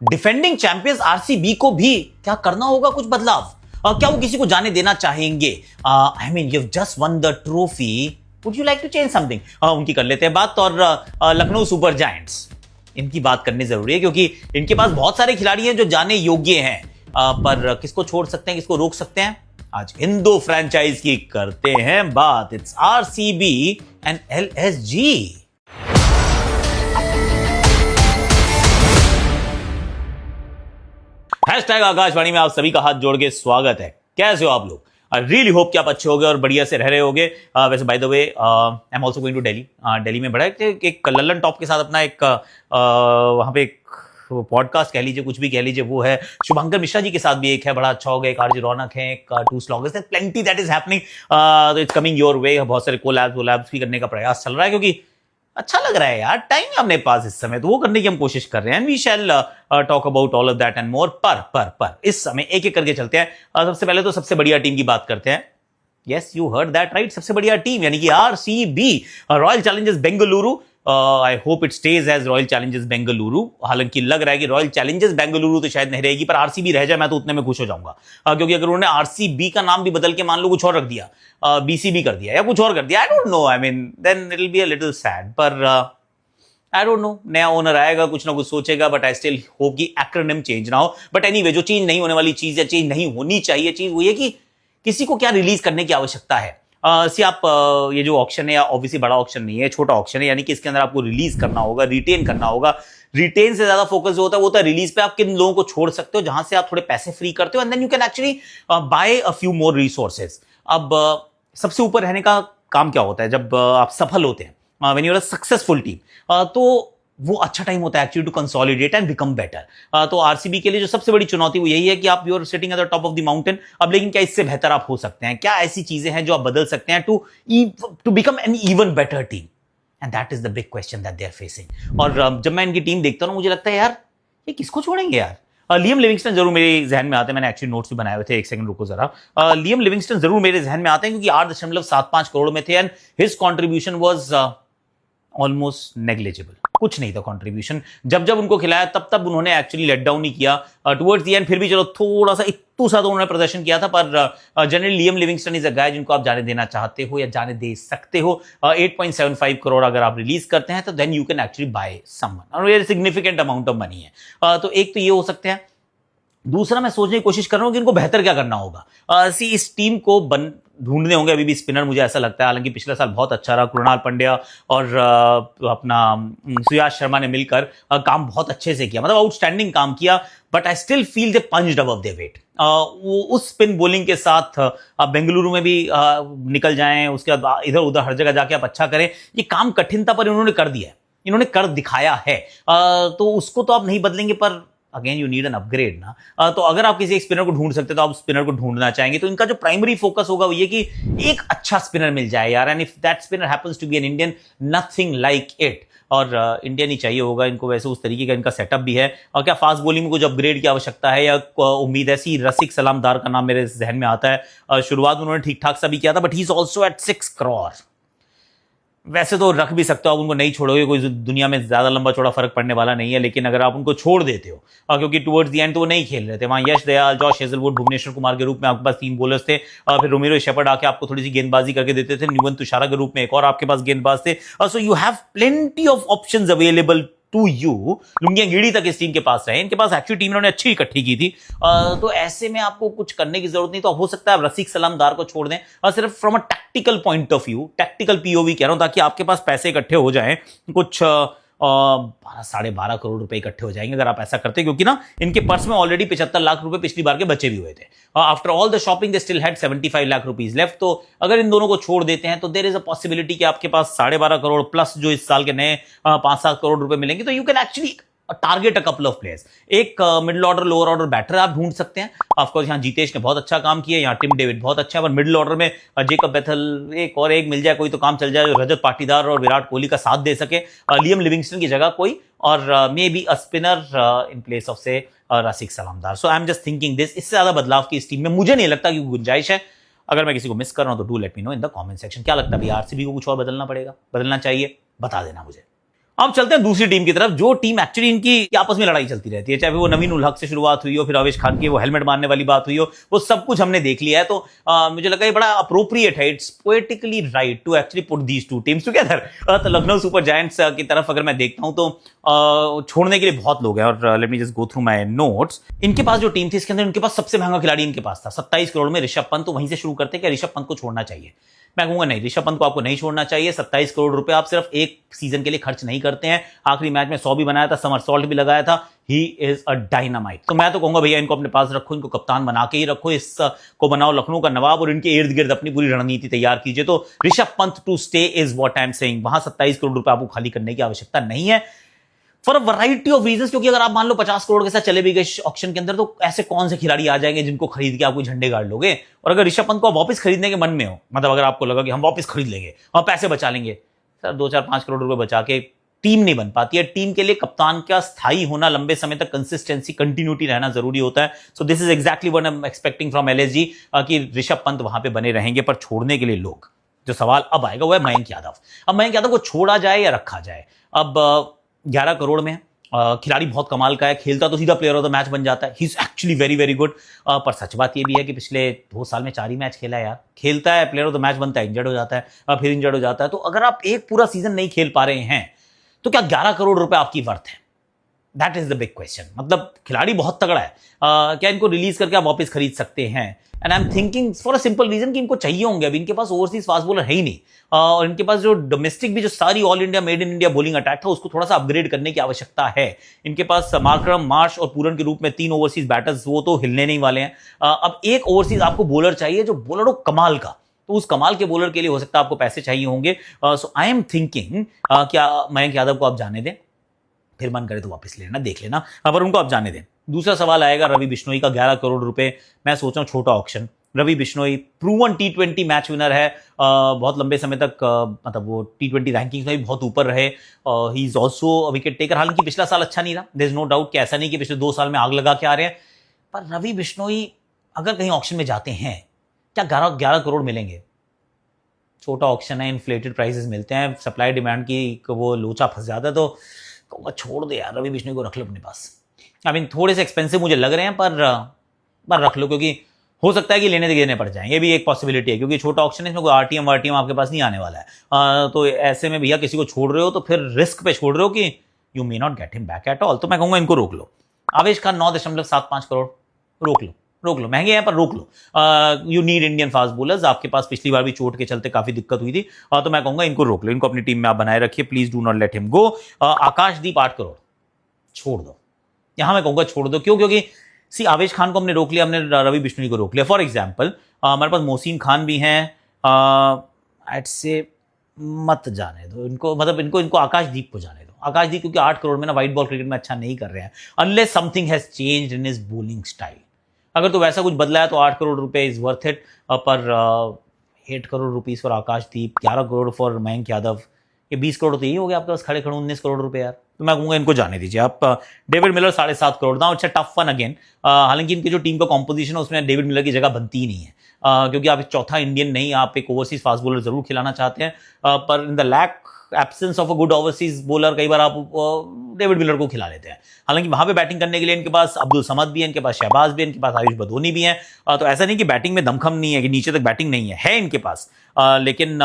Defending champions RCB को भी क्या करना होगा कुछ बदलाव? क्या वो किसी को जाने देना चाहेंगे? I mean you just won the trophy, would you like to change something? उनकी कर लेते हैं बात। और लखनऊ सुपर जायंट्स, इनकी बात करनी जरूरी है क्योंकि इनके पास बहुत सारे खिलाड़ी हैं जो जाने योग्य हैं, पर किसको छोड़ सकते हैं, किसको रोक सकते हैं? आज इन दो फ्रेंचाइज की करते हैं बात। It's RCB and LSG. Hashtag Akashvani में आप सभी का हाथ जोड़ के स्वागत है। कैसे हो आप लोग? आई रियली होप कि आप अच्छे होगे और बढ़िया से रह रहे होगे। वैसे by the way I am also going to Delhi. Delhi में बड़ा एक लल्लन टॉप के साथ अपना एक वहां पे एक पॉडकास्ट कह लीजिए, कुछ भी कह लीजिए, वो है शुभंकर मिश्रा जी के साथ भी एक है, बड़ा अच्छा होगा। एक आरजे रौनक है, एक two sloggers, plenty that is happening, तो इट्स कमिंग योर वे। बहुत सारे कोलैब्स भी करने का प्रयास चल रहा है क्योंकि अच्छा लग रहा है यार, टाइम है अपने पास इस समय, तो वो करने की हम कोशिश कर रहे हैं। We shall talk about all of that and more. पर इस समय एक एक करके चलते हैं। सबसे पहले तो सबसे बढ़िया टीम की बात करते हैं। Yes, you heard that right, सबसे बढ़िया टीम यानी कि RCB, Royal Challengers Bengaluru. I hope it stays as Royal Challengers Bengaluru. हालांकि लग रहा है कि रॉयल चैलेंजर्स बेंगलुरु तो शायद नहीं रहेगी, पर आरसीबी रह जाए मैं तो उतने में खुश हो जाऊंगा, क्योंकि अगर उन्होंने आरसीबी का नाम भी बदल के मान लो कुछ और रख दिया, बीसीबी कर दिया या कुछ और कर दिया, I don't know, I mean then it will be a little sad. पर आई डोंट नो, नया ओनर आएगा, कुछ ना कुछ सोचेगा, बट आई स्टिल होप कि एक्रोनिम चेंज ना हो। बट एनीवे, जो चेंज नहीं होने वाली चीज या चेंज नहीं होनी चाहिए चीज, वो ये कि किसी को क्या रिलीज करने की आवश्यकता है। सी आप ये जो ऑक्शन है, या ऑब्वियसली बड़ा ऑक्शन नहीं है, छोटा ऑक्शन है, यानी कि इसके अंदर आपको रिलीज करना होगा, रिटेन करना होगा। रिटेन से ज्यादा फोकस जो होता है वो होता है रिलीज पे। आप किन लोगों को छोड़ सकते हो जहां से आप थोड़े पैसे फ्री करते हो, and then you can actually buy a few more resources. अब सबसे ऊपर रहने का काम क्या होता है जब आप सफल होते हैं, when you are a successful team, तो वो अच्छा टाइम होता है actually to consolidate and become better. तो आरसीबी के लिए जो सबसे बड़ी चुनौती वो यही है कि आप you are sitting at the top of the mountain. अब लेकिन क्या इससे बेहतर आप हो सकते हैं? क्या ऐसी चीजें हैं जो आप बदल सकते हैं to become an even better team? And that is the big question that they are facing. और जब मैं इनकी टीम देखता हूं, मुझे लगता है यार ये किसको छोड़ेंगे यार? लियम लिविंगस्टन जरूर मेरे जहन में आते हैं। मैंने एक्चुअली नोट्स भी बनाए हुए थे, एक सेकंड रुको जरा। लियम लिविंगस्टन जरूर मेरे जहन में आते हैं क्योंकि 8.75 करोड़ में थे and his contribution was almost negligible. कुछ नहीं था कंट्रीब्यूशन। जब जब उनको खिलाया तब उन्होंने एक्चुअली लेट डाउन ही किया। टुवर्ड्स द एंड फिर भी चलो थोड़ा सा इतू सा तो उन्होंने प्रदर्शन किया था, पर generally Liam Livingstone is a guy जिनको आप जाने देना चाहते हो या जाने दे सकते हो। 8.75 करोड़ अगर आप रिलीज करते हैं तो then you can actually buy someone, और ये सिग्निफिकेंट अमाउंट ऑफ मनी है। तो एक तो ये हो सकते हैं। दूसरा, मैं सोचने की कोशिश कर रहा हूं कि इनको बेहतर क्या करना होगा। इस टीम को ढूंढने होंगे अभी भी स्पिनर, मुझे ऐसा लगता है। हालांकि पिछला साल बहुत अच्छा रहा, कृणाल पंड्या और अपना सुयाश शर्मा ने मिलकर काम बहुत अच्छे से किया, मतलब आउटस्टैंडिंग काम किया। But I still feel they punched above their weight. उस स्पिन बॉलिंग के साथ आप बेंगलुरु में भी निकल जाएं, उसके बाद इधर उधर हर जगह जाके आप अच्छा करें, ये काम कठिन था पर इन्होंने कर दिया है, इन्होंने कर दिखाया है। तो उसको तो आप नहीं बदलेंगे, पर again you need an upgrade ना। तो अगर आप किसी एक स्पिनर को ढूंढ सकते तो आप स्पिनर को ढूंढना चाहेंगे, तो इनका जो प्राइमरी फोकस होगा वो ये कि एक अच्छा स्पिनर मिल जाए यार, and if that spinner happens to be an Indian, nothing like it. और इंडियन ही चाहिए होगा इनको, वैसे उस तरीके का इनका सेटअप भी है। और क्या फास्ट बॉलिंग में कुछ अपग्रेड की आवश्यकता है या उम्मीद है? सी रसिक सलामदार का नाम मेरे जहन में आता है। शुरुआत में उन्होंने ठीक ठाक सा भी किया था, but he is also eight 6 crore. वैसे तो रख भी सकते हो आप, उनको नहीं छोड़ोगे, कोई दुनिया में ज्यादा लंबा चौड़ा फर्क पड़ने वाला नहीं है। लेकिन अगर आप उनको छोड़ देते हो, क्योंकि टुवर्ड्स द एंड तो वो नहीं खेल रहे थे, वहां यश दयाल, जॉश हेजलवुड, भुवनेश्वर कुमार के रूप में आपके पास 3 बॉलर्स थे, फिर रोमेरो शेपर्ड आके आपको थोड़ी सी गेंदबाजी करके देते थे, न्यूवन तुषारा के रूप में एक और आपके पास गेंदबाज थे। So you have plenty of options available to you. Lungi गिड़ी तक इस टीम के पास रहे, इनके पास एक्चुअली टीम इन्होंने अच्छी इकट्ठी की थी। तो ऐसे में आपको कुछ करने की जरूरत नहीं। तो हो सकता है आप रसिक सलामदार को छोड़ दें, और सिर्फ from a tactical point of view, tactical POV कह रहा हूं, ताकि आपके पास पैसे इकट्ठे हो जाएं, कुछ 12.5 करोड़ रुपए इकट्ठे हो जाएंगे अगर आप ऐसा करते, क्योंकि ना इनके पर्स में ऑलरेडी 75 लाख रुपए पिछली बार के बचे भी हुए थे। After all the shopping they still had 75 lakh rupees left. तो अगर इन दोनों को छोड़ देते हैं तो देयर इज अ पॉसिबिलिटी कि आपके पास 12.5 करोड़ प्लस जो इस साल के नए 5-7 करोड़ रुपए मिलेंगे। तो you can actually target a couple of players. एक middle order, lower order batter आप ढूंढ सकते हैं। ऑफकोर्स यहाँ जीतेश ने बहुत अच्छा काम किया, यहाँ टिम डेविड बहुत अच्छा है, पर मिडिल ऑर्डर में जेकब बेथल, एक मिल जाए कोई तो काम चल जाए, जो रजत पाटीदार और विराट कोहली का साथ दे सके। लियम लिविंगस्टन की जगह कोई, और maybe a spinner in place of से Rasikh Salam Dar. So I am just thinking this. इससे ज्यादा बदलाव की इस टीम में मुझे नहीं लगता कि गुंजाइश है। अगर मैं किसी को मिस कर रहा हूं तो do let me know in the comment section. क्या लगता है भाई, आरसीबी को कुछ और बदलना पड़ेगा, बदलना चाहिए? बता देना मुझे। अब चलते हैं दूसरी टीम की तरफ, जो टीम एक्चुअली इनकी आपस में लड़ाई चलती रहती है, चाहे वो नवीन उल हक से शुरुआत हुई हो, फिर आवेश खान की वो हेलमेट मारने वाली बात हुई हो, वो सब कुछ हमने देख लिया है। तो मुझे लगा ये बड़ा अप्रोप्रिएट है, it's poetically right to actually put these two teams together. तो लखनऊ सुपर जायंट्स की तरफ अगर मैं देखता हूं तो छोड़ने के लिए बहुत लोग हैं, और let me just go through my notes. इनके पास जो टीम थी इसके अंदर इनके पास सबसे महंगा खिलाड़ी इनके पास था 27 करोड़ में ऋषभ पंत। तो वहीं से शुरू करते हैं कि ऋषभ पंत को छोड़ना चाहिए। मैं कहूंगा नहीं, ऋषभ पंत को आपको नहीं छोड़ना चाहिए। 27 करोड़ रुपए आप सिर्फ एक सीजन के लिए खर्च नहीं करते हैं। आखिरी मैच में 100 भी बनाया था, समरसॉल्ट भी लगाया था। He is a dynamite. तो मैं तो कहूंगा भैया इनको अपने पास रखो, इनको कप्तान बना के ही रखो, इसको बनाओ लखनऊ का नवाब और इनके इर्द गिर्द अपनी पूरी रणनीति तैयार कीजिए। तो Rishabh Pant to stay is what I am saying. वहां 27 करोड़ रुपए आपको खाली करने की आवश्यकता नहीं है, for a variety of reasons. क्योंकि अगर आप मान लो 50 करोड़ के साथ चले भी गए ऑक्शन के अंदर, तो ऐसे कौन से खिलाड़ी आ जाएंगे जिनको खरीद के आपको झंडे गाड़ लोगे। और अगर ऋषभ पंत को वापस खरीदने के मन में हो, मतलब अगर आपको लगा कि हम वापस खरीद लेंगे और पैसे बचा लेंगे, सर 2-4-5 करोड़ रुपए बचा के टीम नहीं बन पाती है। टीम के लिए कप्तान का स्थायी होना, लंबे समय तक कंसिस्टेंसी, कंटिन्यूटी रहना जरूरी होता है। So this is exactly what I am expecting from LSG कि ऋषभ पंत वहां पे बने रहेंगे। पर छोड़ने के लिए लोग, जो सवाल अब आएगा वो है मयंक यादव। अब मयंक यादव को छोड़ा जाए या रखा जाए। अब 11 करोड़ में खिलाड़ी बहुत कमाल का है, खेलता तो सीधा प्लेयर ऑफ द मैच बन जाता है। He is actually very very good. पर सच बात ये भी है कि पिछले 2 साल में 4 ही मैच खेला है यार। खेलता है, प्लेयर ऑफ द मैच बनता है, इंजर्ड हो जाता है, फिर इंजर्ड हो जाता है। तो अगर आप एक पूरा सीजन नहीं खेल पा रहे हैं तो क्या 11 करोड़ रुपए आपकी वर्थ है? That is the big question. मतलब खिलाड़ी बहुत तगड़ा है, क्या इनको रिलीज करके आप वापस खरीद सकते हैं? And I am thinking for a simple reason कि इनको चाहिए होंगे। अभी इनके पास ओवरसीज फास्ट बॉलर है ही नहीं, और इनके पास जो डोमेस्टिक भी जो सारी all India made in India bowling attack था, उसको थोड़ा सा अपग्रेड करने की आवश्यकता है। इनके पास मार्करम, मार्श और पूरन के रूप में 3 ओवरसीज बैटर्स, वो तो हिलने नहीं वाले हैं। अब एक ओवरसीज आपको बॉलर चाहिए जो बॉलर हो कमाल का। तो उस कमाल के बॉलर के लिए हो सकता है आपको पैसे चाहिए होंगे। सो आई एम थिंकिंग क्या मयंक यादव को आप जाने दें, फिर मन करे तो वापस ले लेना, देख लेना, पर उनको आप जाने दें। दूसरा सवाल आएगा रवि बिश्नोई का। 11 करोड़ रुपए, मैं सोच रहा हूं छोटा auction. Ravi Bishnoi proven T20 match winner है, बहुत लंबे समय तक मतलब वो T20 रैंकिंग में भी बहुत ऊपर रहे। He is also wicket taker. हालांकि पिछला साल अच्छा नहीं रहा, देयर इज नो डाउट कि ऐसा नहीं कि पिछले 2 साल में आग लगा के आ रहे हैं। पर रवि बिश्नोई अगर कहीं ऑक्शन में जाते हैं, क्या 11 करोड़ मिलेंगे? छोटा ऑक्शन है, इन्फ्लेटेड प्राइसेस मिलते हैं, सप्लाई डिमांड की वो लोचा फंस जाता है। तो कहूँगा छोड़ दे यार, रवि बिश्नोई को रख लो अपने पास। आई मीन थोड़े से एक्सपेंसिव मुझे लग रहे हैं, पर रख लो, क्योंकि हो सकता है कि लेने देने पड़ जाए। ये भी एक पॉसिबिलिटी है, क्योंकि छोटा ऑक्शन है, इसमें कोई आरटीएम वारटीएम आपके पास नहीं आने वाला है। तो ऐसे में भैया किसी को छोड़ रहे हो तो फिर रिस्क पे छोड़ रहे हो कि you may not get him back at all. तो मैं कहूँगा इनको रोक लो। आवेश खान 9.75 करोड़, रोक लो, महंगे हैं पर रोक लो। You need Indian fast bowlers. आपके पास पिछली बार भी चोट के चलते काफी दिक्कत हुई थी। तो मैं कहूंगा इनको रोक लो, इनको अपनी टीम में आप बनाए रखिए, please do not let him go. Akashdeep 8 crore, छोड़ दो। यहां मैं कहूंगा छोड़ दो। क्यों? क्योंकि सी आवेश खान को हमने रोक लिया, हमने रवि बिश्नोई को रोक लिया। फॉर एग्जाम्पल हमारे पास मोहसिन खान भी हैं, ऐड से मत जाने दो इनको, मतलब इनको आकाशदीप को जाने दो। आकाशदीप क्योंकि 8 करोड़ में ना वाइट बॉल क्रिकेट में अच्छा नहीं कर रहे हैं, unless something has changed in his bowling style. अगर तो वैसा कुछ बदला है तो 8 करोड़ रुपए इज वर्थ इट। पर 8 crore rupees for Akashdeep, 11 crore for Mayank Yadav, ये 20 करोड़ तो यही हो गया आपके पास खड़े खड़े, 19 करोड़ रुपए यार। तो मैं कहूंगा इनको जाने दीजिए आप। डेविड मिलर 7.5 करोड़ ना, अच्छा टफ वन अगेन। हालांकि इनकी जो टीम का कॉम्पोजिशन है उसमें डेविड मिलर की जगह बनती ही नहीं है, क्योंकि आप एक चौथा इंडियन नहीं, आप एक ओवरसीज फास्ट बॉलर जरूर खिलाना चाहते हैं। पर in the lack absence of a good overseas bowler कई बार आप डेविड मिलर को खिला लेते हैं। हालांकि वहां पे बैटिंग करने के लिए इनके पास अब्दुल समद भी है, इनके पास शहबाज भी है, इनके पास आयुष बदोनी भी है। तो ऐसा नहीं कि बैटिंग में दमखम नहीं है, कि नीचे तक बैटिंग नहीं है इनके पास। लेकिन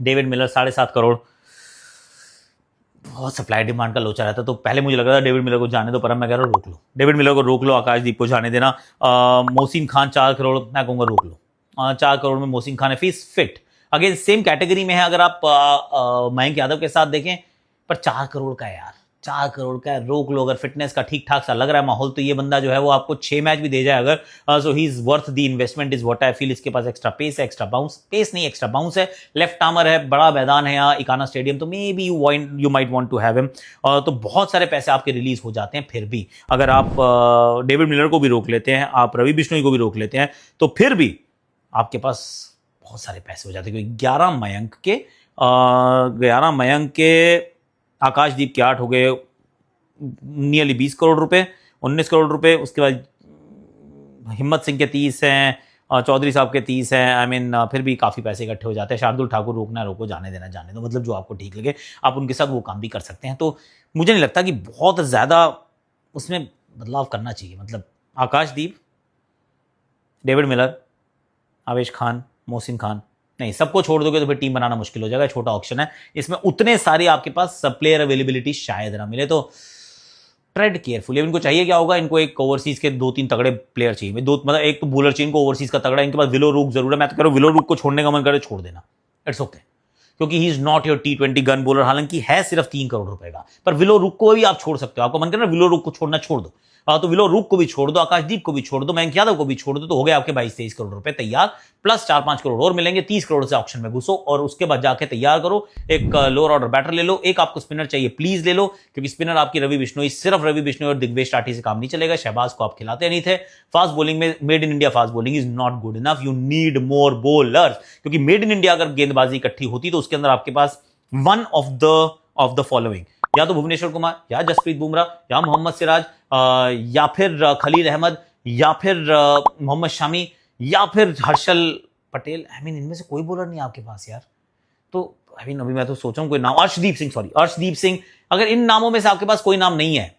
डेविड मिलर 7.5 करोड़, बहुत सप्लाई डिमांड का लोचा रहता। तो पहले मुझे लग रहा था डेविड मिलर को जाने दो, पर मैं कह रहा हूँ रोक लो, डेविड मिलर को रोक लो, आकाशदीप को जाने देना। मोहसिन खान 4 करोड़, मैं कहूंगा रोक लो। 4 करोड़ में मोहसिन खान है, fees fit, again same category में है अगर आप मयंक यादव के साथ देखें। पर 4 करोड़ का है यार, 4 करोड़ का है, रोक लो। अगर फिटनेस का ठीक ठाक सा लग रहा है माहौल, तो ये बंदा जो है वो आपको 6 मैच भी दे जाए अगर, so he is worth the investment is what I feel. इसके पास एक्स्ट्रा पेस है, एक्स्ट्रा बाउंस, पेस नहीं एक्स्ट्रा बाउंस है, लेफ्ट आर्मर है, बड़ा मैदान है यहाँ इकाना स्टेडियम, तो maybe you might want to have him. तो बहुत सारे पैसे आपके रिलीज हो जाते हैं। फिर भी अगर आप डेविड मिलर को भी रोक लेते हैं, आप रवि बिश्नोई को भी रोक लेते हैं, तो फिर भी आपके पास बहुत सारे पैसे हो जाते हैं। क्योंकि 11 मयंक के आकाशदीप के 8 हो गए, नियरली 20 करोड़ रुपए, 19 करोड़ रुपए। उसके बाद हिम्मत सिंह के 30 हैं, चौधरी साहब के 30 हैं। आई मीन फिर भी काफ़ी पैसे इकट्ठे हो जाते हैं। शार्दुल ठाकुर रोकना रोको, जाने देना जाने दो, मतलब जो आपको ठीक लगे आप उनके साथ वो काम भी कर सकते हैं। तो मुझे नहीं लगता कि बहुत ज़्यादा उसमें बदलाव करना चाहिए। मतलब आकाशदीप, डेविड मिलर, आवेश खान, मोहसिन खान, नहीं, सबको छोड़ दोगे तो फिर टीम बनाना मुश्किल हो जाएगा। छोटा ऑप्शन है, इसमें उतने सारे आपके पास सब प्लेयर अवेलेबिलिटी शायद ना मिले, तो ट्रेड केयरफुल। इनको चाहिए क्या होगा, इनको एक ओवरसीज के 2-3 तगड़े प्लेयर चाहिए। दो मतलब एक तो बॉलर चाहिए इनको ओवरसीज का तगड़ा, इनके पास विलो रूक जरूर है। मैं तो कह रहा हूं विलो रूक को छोड़ने का मन करे छोड़ देना, इट्स ओके, क्योंकि he is not your T20 gun bowler. हालांकि है सिर्फ 3 करोड़ रुपए का, पर विलो रूक को भी आप छोड़ सकते हो। आपको मन कर रहा है विलो रूक को छोड़ना, छोड़ दो। तो विलो रूक को भी छोड़ दो, आकाशदीप को भी छोड़ दो, मयंक यादव को भी छोड़ दो, तो हो गए आपके 22-23 करोड़ रुपए तैयार। प्लस 4-5 करोड़ और मिलेंगे, 30 करोड़ से ऑक्शन में घुसो और उसके बाद जाके तैयार करो एक लोअर ऑर्डर बैटर ले लो। एक आपको स्पिनर चाहिए, प्लीज ले लो, क्योंकि स्पिनर आपकी रवि बिश्नोई, सिर्फ रवि बिश्नोई और दिग्वेश राठी से काम नहीं चलेगा। शहबाज को आप खिलाते नहीं थे। फास्ट बॉलिंग में made in India fast bowling is not good enough, you need more bowlers, क्योंकि मेड इन इंडिया अगर गेंदबाजी इकट्ठी होती तो उसके अंदर आपके पास वन ऑफ द फॉलोइंग, या तो भुवनेश्वर कुमार, या जसप्रीत बुमराह, या मोहम्मद सिराज, या फिर खलील अहमद, या फिर मोहम्मद शामी, या फिर हर्षल पटेल। आई मीन इनमें से कोई बॉलर नहीं आपके पास यार। तो आई मीन अभी मैं तो सोच रहा हूं कोई नाम, अर्शदीप सिंह, अगर इन नामों में से आपके पास कोई नाम नहीं है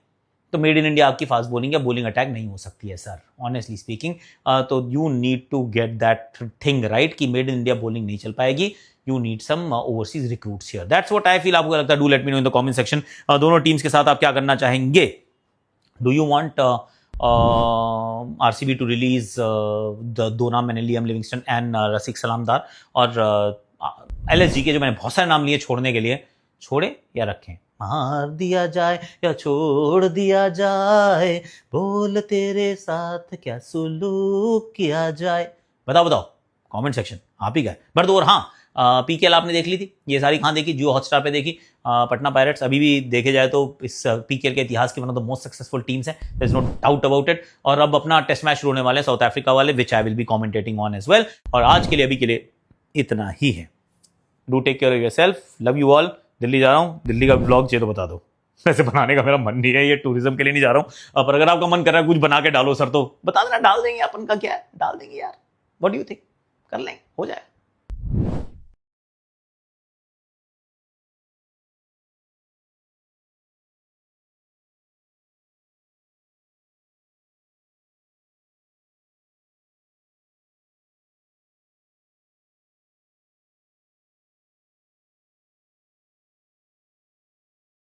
तो मेड इन इंडिया आपकी फास्ट बॉलिंग या बॉलिंग अटैक नहीं हो सकती है सर, ऑनेस्टली स्पीकिंग। तो you need to get that thing right कि मेड इन इंडिया बॉलिंग नहीं चल पाएगी। You need some overseas recruits here. That's what I feel. आपको लगता है? Do let me know in the comment section. दोनों teams के साथ आप क्या करना चाहेंगे? Do you want RCB to release दो नाम मैंने लियाम लिविंगस्टन एंड रसिक सलामदार, और LSG के जो मैंने बहुत सारे नाम लिए छोड़ने के लिए, छोड़े या रखें? मार दिया जाए या छोड़ दिया जाए, बोल तेरे साथ क्या सुलूक किया जाए, बताओ बताओ कमेंट सेक्शन, आप ही गए। बट और हाँ, PKL आपने देख ली थी, ये सारी कहाँ देखी? जियो हॉटस्टार पे देखी। पटना पायरेट्स अभी भी देखे जाए तो इस PKL के इतिहास की one of the most successful teams है, there is no doubt about it. और अब अपना टेस्ट मैच शुरू होने वाले हैं साउथ अफ्रीका वाले, which I will be commentating on as well. और आज के लिए अभी के लिए इतना ही है। Do take care of yourself, love you all. Delhi जा रहा हूँ, दिल्ली का ब्लॉग चाहिए तो बता दो। वैसे बनाने का मेरा मन नहीं है, ये टूरिज्म के लिए नहीं जा रहा हूँ, पर अगर आपका मन कर रहा है कुछ बना के डालो सर तो बता देना, डाल देंगे। अपन का क्या है, डाल देंगे यार। What do you think? कर लेंगे, हो जाए।